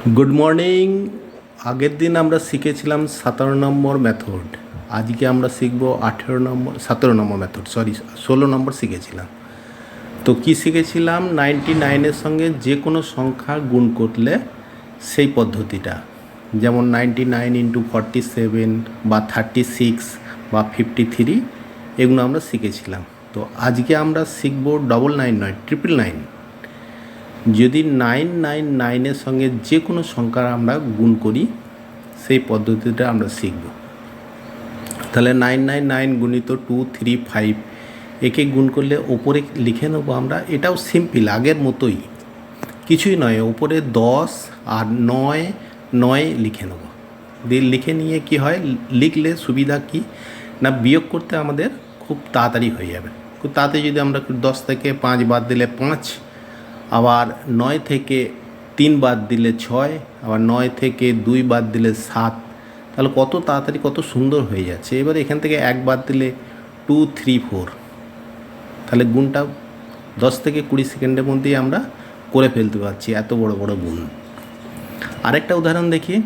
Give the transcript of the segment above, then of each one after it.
Good morning. আগের দিন আমরা শিখেছিলাম 17 নম্বর মেথড। আজকে আমরা শিখব 17 নম্বর মেথড, 16 নম্বর শিখেছিলাম। তো কি শিখেছিলাম? 99-এর সঙ্গে যে কোনো সংখ্যা গুণ করলে সেই পদ্ধতিটা, যেমন 99 × 47 বা 36 বা 53, এগুলো আমরা শিখেছিলাম। তো আজকে আমরা শিখব 99 নয়, 999। যদি 999-এর সঙ্গে যে কোনো সংখ্যা আমরা গুণ করি সেই পদ্ধতিটা আমরা শিখব। তাহলে 999 গুণিত 2 3 5 একে গুণ করলে ওপরে লিখে নেবো আমরা। এটাও সিম্পল, আগের মতোই, কিছুই নয়। ওপরে 10 আর 9 9 লিখে নেবো। দিয়ে লিখে নিয়ে কি হয়, লিখলে সুবিধা কি না, বিয়োগ করতে আমাদের খুব তাড়াতাড়ি হয়ে যাবে। খুব তাড়াতাড়ি যদি আমরা 10 থেকে 5 বাদ দিলে 5, আবার 9 থেকে 3 বাদ দিলে 6, আবার 9 থেকে 2 বাদ দিলে 7, তাহলে কত তাড়াতাড়ি কত সুন্দর হয়ে যাচ্ছে। এবার এখান থেকে 1 বাদ দিলে 2 3 4, তাহলে গুণটা 10 থেকে 20 সেকেন্ডের মধ্যেই আমরা করে ফেলতে পারছি, এত বড় বড় গুণ। আরেকটা উদাহরণ দেখি,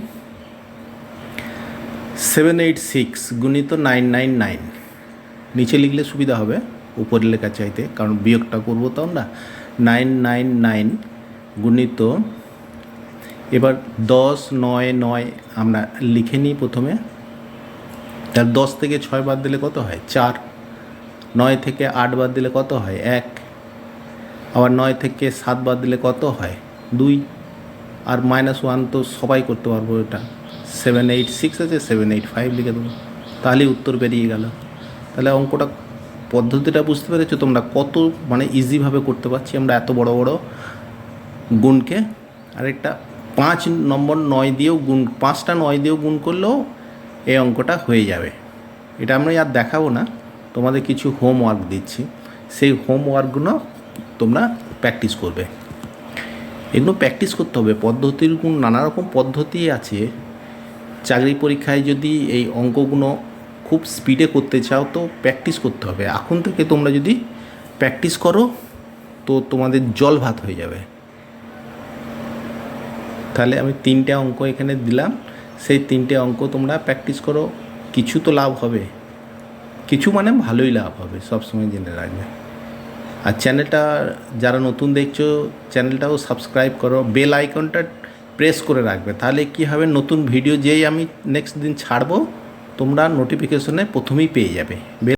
786 গুণিত 999। নিচে লিখলে সুবিধা হবে উপরে লেখা চাইতে, কারণ বিয়োগটা করবো তো আমরা। 999 গুণিত, এবার 10 9 9 আমরা লিখে নিই প্রথমে। তার 10 থেকে 6 বাদ দিলে কত হয়? 4। 9 থেকে 8 বাদ দিলে কত হয়? 1। আবার 9 থেকে 7 বাদ দিলে কত হয়? 2। আর -1 তো সবাই করতে পারবো। এটা 786 আছে, 785 লিখে দেবো, তাহলেই উত্তর বেরিয়ে গেল। তাহলে অঙ্কটা, পদ্ধতিটা বুঝতে পেরেছো তোমরা? কত ইজিভাবে করতে পারছি আমরা এত বড় বড় গুণকে। আরেকটা 5 নম্বর 9 দিয়েও গুণ, 5টা 9 দিয়েও গুণ করলেও এই অঙ্কটা হয়ে যাবে। এটা আমরা আর দেখাবো না, তোমাদের কিছু হোমওয়ার্ক দিচ্ছি, সেই হোমওয়ার্কগুলো তোমরা প্র্যাকটিস করবে। এগুলো প্র্যাকটিস করতে হবে। পদ্ধতির গুণ, নানা রকম পদ্ধতি আছে। চাকরি পরীক্ষায় যদি এই অঙ্কগুলো খুব স্পিডে করতে চাও তো প্র্যাকটিস করতে হবে। এখন থেকে তোমরা যদি প্র্যাকটিস করো তো তোমাদের জল ভাত হয়ে যাবে। তাহলে আমি 3টে অঙ্ক এখানে দিলাম, সেই 3টে অঙ্ক তোমরা প্র্যাকটিস করো। কিছু তো লাভ হবে, কিছু ভালোই লাভ হবে, সবসময় জেনে রাখবে। আর চ্যানেলটা যারা নতুন দেখছো, চ্যানেলটাও সাবস্ক্রাইব করো, বেল আইকনটা প্রেস করে রাখবে। তাহলে কি হবে, নতুন ভিডিও যেই আমি নেক্সট দিন ছাড়বো তোমরা নোটিফিকেশনে প্রথমেই পেয়ে যাবে।